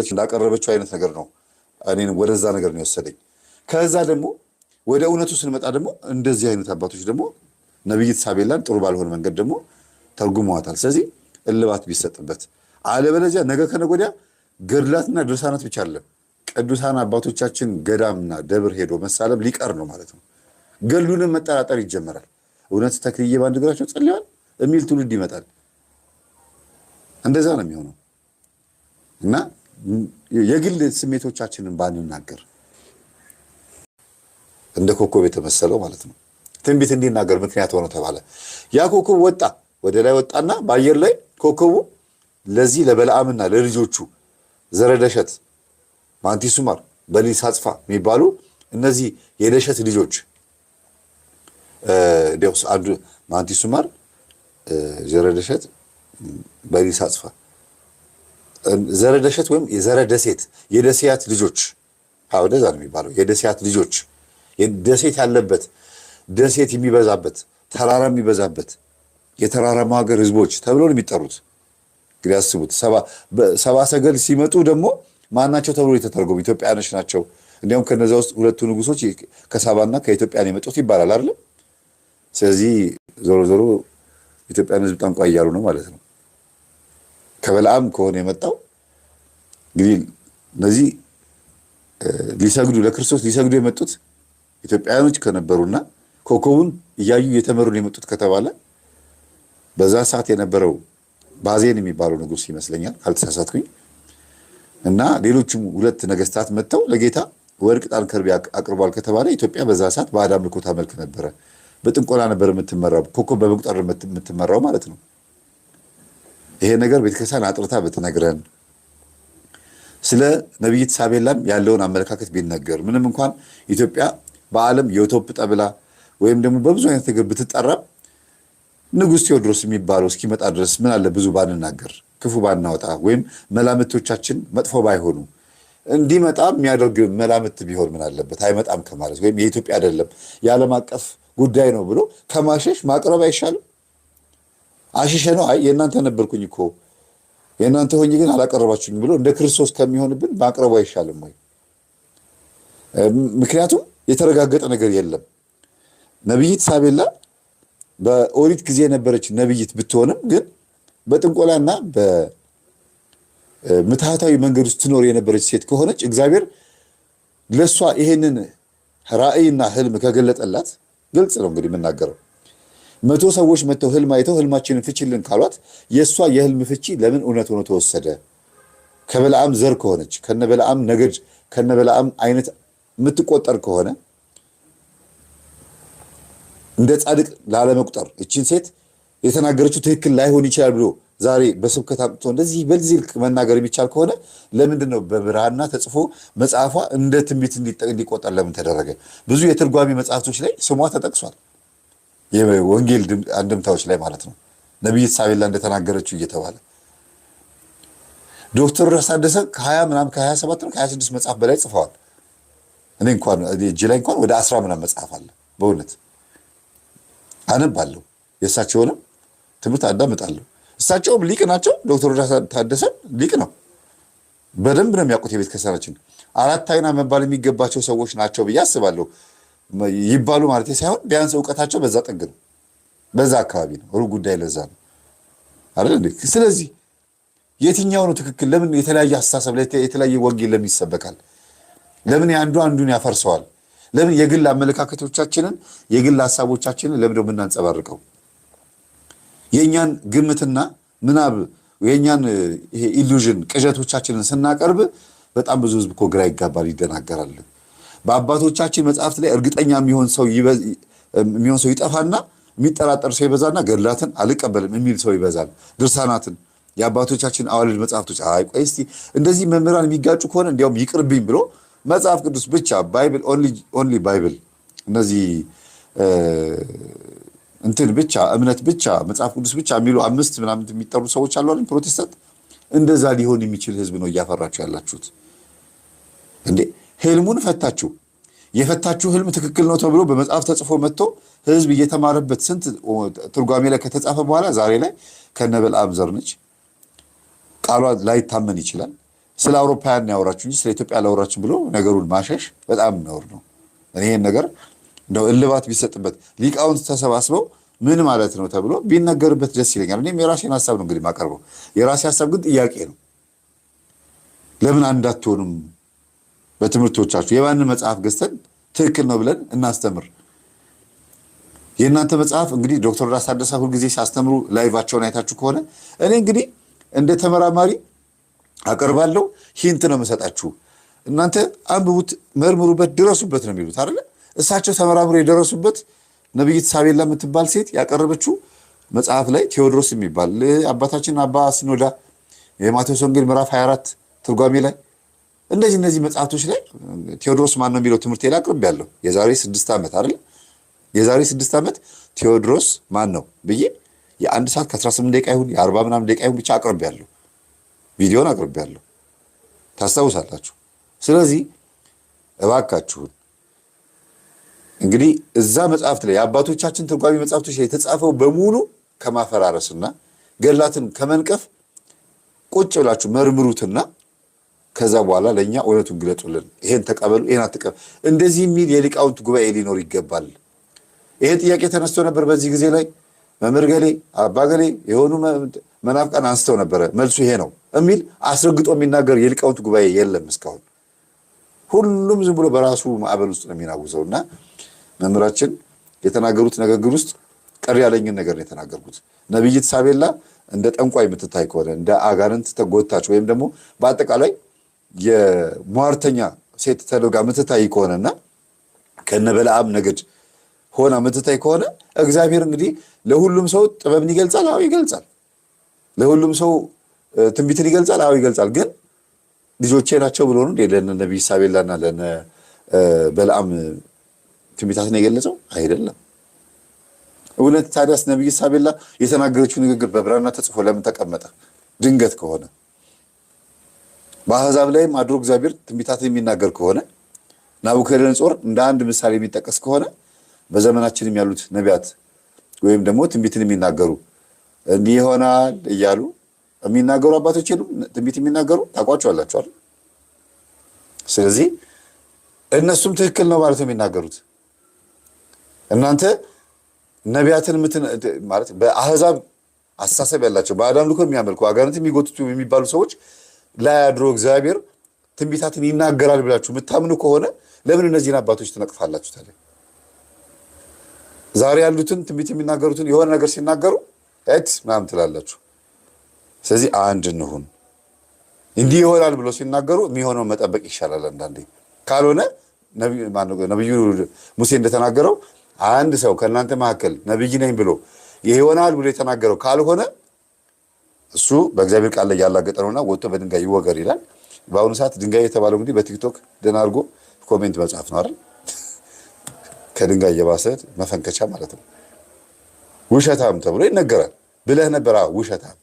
እንዳቀረበችው አይነት ነገር ነው እኔን ወደዛ ነገር ነው የወሰደኝ። ከዛ ደግሞ ወደ እውነቱ ስንመጣ ደግሞ እንደዚህ አይነት አባቶች ደግሞ ነብይት ሳቤላን ጥሩ ባልሆነ መንገድ ደግሞ ተርጉመዋታል። ስለዚህ እልባት ቢሰጥበት፣ አለበለዚያ ነገ ከነገ ወዲያ ገድላትና ድርሳናት ብቻ አይደለም ቅዱሳን አባቶቻችን ገዳምና ደብር ሄዶ መሳለም ሊቀር ነው ማለት ነው። ገድሉንም መጠራጠር ይጀመራል። እውነት ተክልዬ ባንድ እግራቸው ጸልየዋል የሚል ትውልድ ይመጣል። እንደዛ ነው የሚሆነው እና የግል ስሜቶቻችንን ባንናገር እንደ ኮከብ የተመሰለው ማለት ነው። ትንቢት እንዲናገር ምክንያት ሆኖ ተባለ። ያ ኮከብ ወጣ፣ ወደ ላይ ወጣና በአየር ላይ ኮከቡ ለዚህ ለበለዓምና ለልጆቹ ዘረደሸት፣ ማንቲሱማር፣ በሊሳጽፋ የሚባሉ እነዚህ የደሸት ልጆች ዴውስ አንዱ ማንቲሱማር፣ ዘረደሸት፣ በሊሳጽፋ፣ ዘረደሸት ወይም የዘረደሴት የደሴያት ልጆች ወደዛ ነው የሚባለው። የደሴያት ልጆች ደሴት ያለበት ደሴት የሚበዛበት ተራራ የሚበዛበት የተራራማ ሀገር ህዝቦች ተብሎ ነው የሚጠሩት። እንግዲህ አስቡት፣ ሰባ ሰገል ሲመጡ ደግሞ ማናቸው ተብሎ የተተረጎሙ ኢትዮጵያኖች ናቸው። እንዲያውም ከነዛ ውስጥ ሁለቱ ንጉሶች ከሳባና ከኢትዮጵያ ነው የመጡት ይባላል አይደል? ስለዚህ ዞሮ ዞሮ ኢትዮጵያን ህዝብ ጠንቋ እያሉ ነው ማለት ነው። ከበለዓም ከሆነ የመጣው እንግዲህ እነዚህ ሊሰግዱ ለክርስቶስ ሊሰግዱ የመጡት ኢትዮጵያውያኖች ከነበሩና ኮከቡን እያዩ የተመሩ የመጡት ከተባለ በዛ ሰዓት የነበረው ባዜን የሚባለው ንጉስ ይመስለኛል ካልተሳሳትኩኝ፣ እና ሌሎችም ሁለት ነገስታት መጥተው ለጌታ ወርቅ፣ ዕጣን፣ ከርቤ አቅርቧል ከተባለ ኢትዮጵያ በዛ ሰዓት ባዕድ አምልኮ ታመልክ ነበረ። በጥንቆላ ነበር የምትመራው፣ ኮከብ በመቁጠር የምትመራው ማለት ነው። ይሄ ነገር ቤተክርስቲያን አጥርታ ብትነግረን፣ ስለ ነብይት ሳቤላም ያለውን አመለካከት ቢነገር፣ ምንም እንኳን ኢትዮጵያ በዓለም የቶፕ ጠብላ ወይም ደግሞ በብዙ አይነት ነገር ብትጠራ ንጉስ ቴዎድሮስ የሚባለው እስኪመጣ ድረስ ምን አለ ብዙ ባንናገር፣ ክፉ ባናወጣ፣ ወይም መላምቶቻችን መጥፎ ባይሆኑ እንዲመጣ የሚያደርግ መላምት ቢሆን ምን አለበት? አይመጣም ከማለት ወይም የኢትዮጵያ አይደለም የዓለም አቀፍ ጉዳይ ነው ብሎ ከማሸሽ ማቅረብ አይሻልም? አሽሸ ነው አይ የእናንተ ነበርኩኝ እኮ የእናንተ ሆኜ ግን አላቀረባችሁኝ ብሎ እንደ ክርስቶስ ከሚሆንብን ማቅረቡ አይሻልም ወይ? ምክንያቱም የተረጋገጠ ነገር የለም። ነብይት ሳቤላ በኦሪት ጊዜ የነበረች ነብይት ብትሆንም ግን በጥንቆላና በምትሃታዊ መንገድ ውስጥ ትኖር የነበረች ሴት ከሆነች እግዚአብሔር ለሷ ይሄንን ራእይና ህልም ከገለጠላት ግልጽ ነው እንግዲህ የምናገረው። 100 ሰዎች መጥተው ህልም አይተው ህልማችንን ፍቺልን ካሏት የሷ የህልም ፍቺ ለምን እውነት ሆኖ ተወሰደ? ከበለዓም ዘር ከሆነች ከነበለዓም ነገድ ከነበለዓም አይነት የምትቆጠር ከሆነ እንደ ጻድቅ ላለመቁጠር እቺን ሴት የተናገረችው ትክክል ላይሆን ይችላል ብሎ ዛሬ በስብከት አምጥቶ እንደዚህ በዚህ መናገር የሚቻል ከሆነ ለምንድን ነው በብራና ተጽፎ መጽሐፏ እንደ ትንቢት እንዲቆጠር ለምን ተደረገ? ብዙ የትርጓሜ መጽሐፍቶች ላይ ስሟ ተጠቅሷል። የወንጌል አንድምታዎች ላይ ማለት ነው። ነብይት ሳቤላ እንደተናገረችው እየተባለ ዶክተር ረሳደሰ ከ20 ምናምን ከ27 ነው ከ26 መጽሐፍ በላይ ጽፈዋል። እኔ እንኳን እጅ ላይ እንኳን ወደ 10 ምናምን መጽሐፍ አለ። በእውነት አነባለሁ፣ የእሳቸውንም ትምህርት አዳምጣለሁ። እሳቸውም ሊቅ ናቸው። ዶክተር ታደሰ ሊቅ ነው፣ በደንብ ነው የሚያውቁት የቤተ ክርስቲያናችን። አራት አይና መባል የሚገባቸው ሰዎች ናቸው ብዬ አስባለሁ። ይባሉ ማለት ሳይሆን ቢያንስ እውቀታቸው በዛ ጠግ ነው፣ በዛ አካባቢ ነው። ሩብ ጉዳይ ለዛ ነው አይደል እንዴ? ስለዚህ የትኛው ነው ትክክል? ለምን የተለያየ አስተሳሰብ ላይ የተለያየ ወንጌል ለምን ይሰበካል? ለምን አንዱ አንዱን ያፈርሰዋል? ለምን የግል አመለካከቶቻችንን የግል ሐሳቦቻችንን ለምን ነው የምናንጸባርቀው? የኛን ግምትና ምናብ የኛን ይሄ ኢሉዥን ቅዠቶቻችንን ስናቀርብ በጣም ብዙ ህዝብ እኮ ግራ ይጋባል፣ ይደናገራል። በአባቶቻችን መጽሐፍት ላይ እርግጠኛ የሚሆን ሰው ይጠፋና የሚጠራጠር ሰው ይበዛና ገድላትን አልቀበልም የሚል ሰው ይበዛል። ድርሳናትን የአባቶቻችን አዋልድ መጽሐፍቶች አይ ቆይ እስቲ እንደዚህ መምህራን የሚጋጩ ከሆነ እንዲያውም ይቅርብኝ ብሎ መጽሐፍ ቅዱስ ብቻ ባይብል ኦንሊ ባይብል እነዚህ እንትን ብቻ እምነት ብቻ መጽሐፍ ቅዱስ ብቻ የሚሉ 5 ምናምን የሚጠሩ ሰዎች አሉ አይደል? ፕሮቴስታንት እንደዛ ሊሆን የሚችል ህዝብ ነው እያፈራችሁ ያላችሁት እንዴ? ህልሙን ፈታችሁ። የፈታችሁ ህልም ትክክል ነው ተብሎ በመጽሐፍ ተጽፎ መጥቶ ህዝብ እየተማረበት ስንት ትርጓሜ ላይ ከተጻፈ በኋላ ዛሬ ላይ ከነበልዓም ዘር ነች ቃሏ ላይታመን ይችላል። ስለ አውሮፓውያን ያወራችሁ እንጂ ስለ ኢትዮጵያ አላወራችሁ ብሎ ነገሩን ማሸሽ በጣም ነውር ነው። እኔ ይሄን ነገር እንደው እልባት ቢሰጥበት ሊቃውንት ተሰባስበው ምን ማለት ነው ተብሎ ቢነገርበት ደስ ይለኛል። እኔም የራሴን ሐሳብ ነው እንግዲህ ማቀርበው። የራሴ ሐሳብ ግን ጥያቄ ነው። ለምን አንድ አትሆኑም? በትምህርቶቻችሁ የማንን መጽሐፍ ገዝተን ትክክል ነው ብለን እናስተምር። የእናንተ መጽሐፍ እንግዲህ ዶክተር ሮዳስ ታደሰ ሁልጊዜ ሲያስተምሩ ላይቫቸውን አይታችሁ ከሆነ እኔ እንግዲህ እንደ ተመራማሪ አቀርባለሁ፣ ሂንት ነው የምሰጣችሁ። እናንተ አንብቡት፣ መርምሩበት፣ ድረሱበት ነው የሚሉት አይደለ? እሳቸው ተመራምሮ የደረሱበት ነብይት ሳቤላ የምትባል ሴት ያቀረበችው መጽሐፍ ላይ ቴዎድሮስ የሚባል አባታችን አባ ሲኖዳ የማቴዎስ ወንጌል ምዕራፍ 24 ትርጓሜ ላይ እነዚህ መጽሐፍቶች ላይ ቴዎድሮስ ማን ነው የሚለው ትምህርት ላይ አቅርቤያለሁ። የዛሬ 6 ዓመት አይደለ? የዛሬ 6 ዓመት ቴዎድሮስ ማን ነው ብዬ የ1 ሰዓት ከ18 ደቂቃ ይሁን የ40 ምናምን ደቂቃ ይሁን ብቻ አቅርቤያለሁ። ቪዲዮን አቅርቤያለሁ፣ ታስታውሳላችሁ። ስለዚህ እባካችሁን እንግዲህ እዛ መጽሐፍት ላይ የአባቶቻችን ትርጓሜ መጽሐፍቶች ላይ የተጻፈው በሙሉ ከማፈራረስና ገላትን ከመንቀፍ ቁጭ ብላችሁ መርምሩትና ከዛ በኋላ ለኛ እውነቱን ግለጡልን። ይሄን ተቀበሉ፣ ይሄን አትቀበሉ፣ እንደዚህ የሚል የሊቃውንት ጉባኤ ሊኖር ይገባል። ይሄ ጥያቄ ተነስቶ ነበር በዚህ ጊዜ ላይ መምህር ገሌ አባ ገሌ የሆኑ መናፍቃን አንስተው ነበረ። መልሱ ይሄ ነው የሚል አስረግጦ የሚናገር የሊቃውንት ጉባኤ የለም እስካሁን። ሁሉም ዝም ብሎ በራሱ ማዕበል ውስጥ ነው የሚናውዘውና መምህራችን የተናገሩት ንግግር ውስጥ ቀር ያለኝን ነገር ነው የተናገርኩት። ነብይት ሳቤላ እንደ ጠንቋይ የምትታይ ከሆነ እንደ አጋንንት ተጎታች ወይም ደግሞ በአጠቃላይ የሟርተኛ ሴት ተደጋ የምትታይ ከሆነና ከነበለዓም ነገድ ሆና የምትታይ ከሆነ እግዚአብሔር እንግዲህ ለሁሉም ሰው ጥበብን ይገልጻል። አዎ ይገልጻል። ለሁሉም ሰው ትንቢትን ይገልጻል። አዎ ይገልጻል። ግን ልጆቼ ናቸው ብሎ ነው ለነ ነብይ ሳቤላና ለነ በለዓም ትንቢታትን የገለጸው አይደለም። እውነት ታዲያስ ነብይ ሳቤላ የተናገረችው ንግግር በብራና ተጽፎ ለምን ተቀመጠ? ድንገት ከሆነ በአሕዛብ ላይም አድሮ እግዚአብሔር ትንቢታትን የሚናገር ከሆነ ናቡከደነጾር እንደ አንድ ምሳሌ የሚጠቀስ ከሆነ በዘመናችንም ያሉት ነቢያት ወይም ደግሞ ትንቢትን የሚናገሩ እንዲህ ይሆናል እያሉ የሚናገሩ አባቶች የሉም? ትንቢት የሚናገሩ ታውቋቸዋላችሁ አይደል? ስለዚህ እነሱም ትክክል ነው ማለት ነው የሚናገሩት። እናንተ ነቢያትን ማለት በአሕዛብ አስተሳሰብ ያላቸው በአዳም ልኮ የሚያመልኩ አጋንንት የሚጎትቱ የሚባሉ ሰዎች ላይ አድሮ እግዚአብሔር ትንቢታትን ይናገራል ብላችሁ የምታምኑ ከሆነ ለምን እነዚህን አባቶች ትነቅፋላችሁ ታዲያ? ዛሬ ያሉትን ትንቢት የሚናገሩትን የሆነ ነገር ሲናገሩ ምናምን ትላላችሁ። ስለዚህ አንድ እንሁን። እንዲህ ይሆናል ብሎ ሲናገሩ የሚሆነው መጠበቅ ይሻላል አንዳንዴ። ካልሆነ ነብዩ ሙሴ እንደተናገረው አንድ ሰው ከእናንተ መካከል ነብይ ነኝ ብሎ ይሆናል ብሎ የተናገረው ካልሆነ እሱ በእግዚአብሔር ቃል ላይ ያላገጠ ነውና ወጥቶ በድንጋይ ይወገር ይላል። በአሁኑ ሰዓት ድንጋይ የተባለው እንግዲህ በቲክቶክ ደህና አድርጎ ኮሜንት መጻፍ ነው አይደል? ከድንጋይ የባሰ መፈንከቻ ማለት ነው። ውሸታም ተብሎ ይነገራል። ብለህ ነበር? አዎ ውሸታም።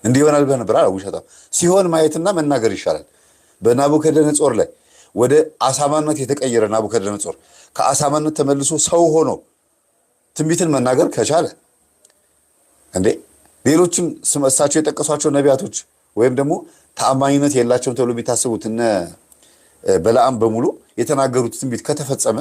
እንዲህ ይሆናል ብለህ ነበር? አዎ ውሸታም። ሲሆን ማየትና መናገር ይሻላል። በናቡከደነጾር ላይ ወደ አሳማነት የተቀየረ ናቡከደነጾር ከአሳማነት ተመልሶ ሰው ሆኖ ትንቢትን መናገር ከቻለ እንዴ ሌሎችም እሳቸው የጠቀሷቸው ነቢያቶች ወይም ደግሞ ተአማኝነት የላቸውም ተብሎ የሚታሰቡት እነ በለዓም በሙሉ የተናገሩት ትንቢት ከተፈጸመ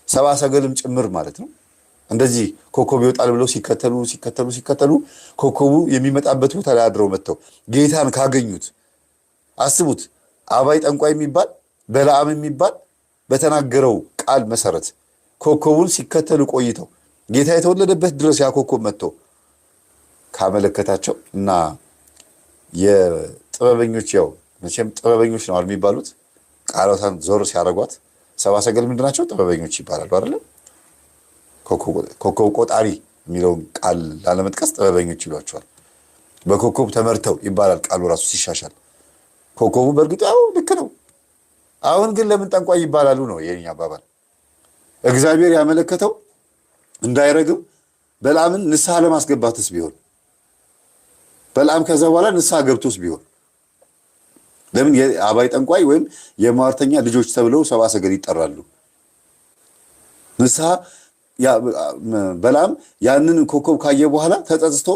ሰብአ ሰገልም ጭምር ማለት ነው እንደዚህ ኮከብ ይወጣል ብለው ሲከተሉ ኮከቡ የሚመጣበት ቦታ ላይ አድረው መጥተው ጌታን ካገኙት አስቡት። አባይ ጠንቋይ የሚባል በለዓም የሚባል በተናገረው ቃል መሰረት ኮከቡን ሲከተሉ ቆይተው ጌታ የተወለደበት ድረስ ያ ኮከብ መጥቶ ካመለከታቸው እና የጥበበኞች ያው መቼም ጥበበኞች ነው የሚባሉት ቃላቷን ዞር ሲያደርጓት ሰብአ ሰገል ምንድን ናቸው? ጥበበኞች ይባላሉ አይደል? ኮከብ ቆጣሪ የሚለውን ቃል ላለመጥቀስ ጥበበኞች ይሏቸዋል። በኮከብ ተመርተው ይባላል ቃሉ ራሱ ሲሻሻል። ኮከቡ በእርግጥ ያው ልክ ነው። አሁን ግን ለምን ጠንቋይ ይባላሉ ነው የኛ አባባል። እግዚአብሔር ያመለከተው እንዳይረግም በለዓምን ንስሐ ለማስገባትስ ቢሆን በለዓም ከዛ በኋላ ንስሐ ገብቶስ ቢሆን ለምን የአባይ ጠንቋይ ወይም የሟርተኛ ልጆች ተብለው ሰብአ ሰገል ይጠራሉ? ንስሐ በለዓም ያንን ኮከብ ካየ በኋላ ተጸጽቶ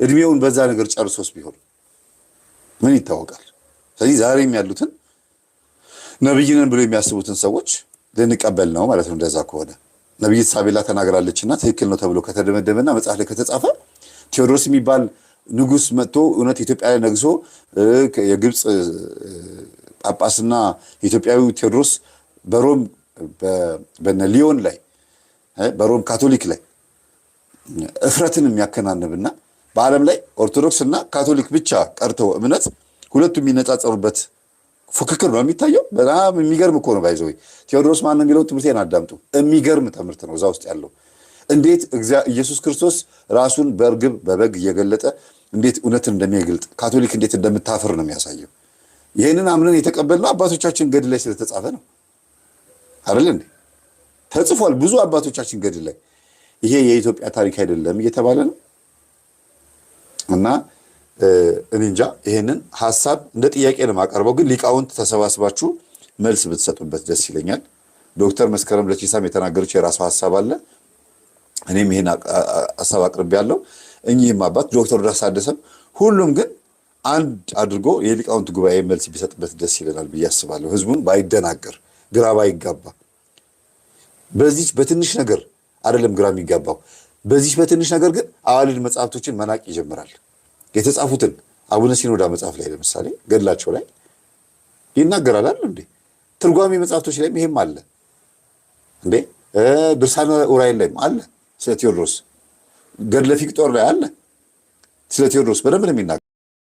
እድሜውን በዛ ነገር ጨርሶስ ቢሆን ምን ይታወቃል? ስለዚህ ዛሬም ያሉትን ነብይንን ብሎ የሚያስቡትን ሰዎች ልንቀበል ነው ማለት ነው። እንደዛ ከሆነ ነብይት ሳቤላ ተናግራለችና ትክክል ነው ተብሎ ከተደመደመና መጽሐፍ ላይ ከተጻፈ ቴዎድሮስ የሚባል ንጉስ መጥቶ እውነት ኢትዮጵያ ላይ ነግሶ የግብፅ ጳጳስና ኢትዮጵያዊ ቴዎድሮስ በሮም በነ ሊዮን ላይ በሮም ካቶሊክ ላይ እፍረትን የሚያከናንብና በዓለም ላይ ኦርቶዶክስ እና ካቶሊክ ብቻ ቀርተው እምነት ሁለቱም የሚነጻጸሩበት ፉክክር ነው የሚታየው። በጣም የሚገርም እኮ ነው። ባይዘው ቴዎድሮስ ማን የሚለው ትምህርቴን አዳምጡ። የሚገርም ትምህርት ነው እዛ ውስጥ ያለው። እንዴት ኢየሱስ ክርስቶስ ራሱን በእርግብ በበግ እየገለጠ እንዴት እውነትን እንደሚገልጥ ካቶሊክ እንዴት እንደምታፍር ነው የሚያሳየው። ይህንን አምነን የተቀበልነው አባቶቻችን ገድል ላይ ስለተጻፈ ነው አይደል እንዴ? ተጽፏል ብዙ አባቶቻችን ገድል ላይ ይሄ የኢትዮጵያ ታሪክ አይደለም እየተባለ ነው። እና እኔ እንጃ ይሄንን ሐሳብ እንደ ጥያቄ ነው የማቀርበው፣ ግን ሊቃውንት ተሰባስባችሁ መልስ ብትሰጡበት ደስ ይለኛል። ዶክተር መስከረም ለቺሳም የተናገረች የራሱ ሐሳብ አለ። እኔም ይሄን ሐሳብ አቅርቤያለሁ። እኚህም አባት ዶክተር ሮዳስ ታደሰም ሁሉም ግን አንድ አድርጎ የሊቃውንት ጉባኤ መልስ ቢሰጥበት ደስ ይለናል ብዬ አስባለሁ። ህዝቡን ባይደናገር፣ ግራ ባይጋባ። በዚህ በትንሽ ነገር አይደለም ግራ የሚጋባው፣ በዚህ በትንሽ ነገር ግን አዋልድ መጽሐፍቶችን መናቅ ይጀምራል። የተጻፉትን አቡነ ሲኖዳ መጽሐፍ ላይ ለምሳሌ ገድላቸው ላይ ይናገራል አይደል እንዴ? ትርጓሜ መጽሐፍቶች ላይም ይሄም አለ እንዴ? ድርሳነ ኡራኤል ላይም አለ ስለ ቴዎድሮስ። ገድለ ፊቅጦር ላይ አለ ስለ ቴዎድሮስ በደንብ ነው የሚናገር።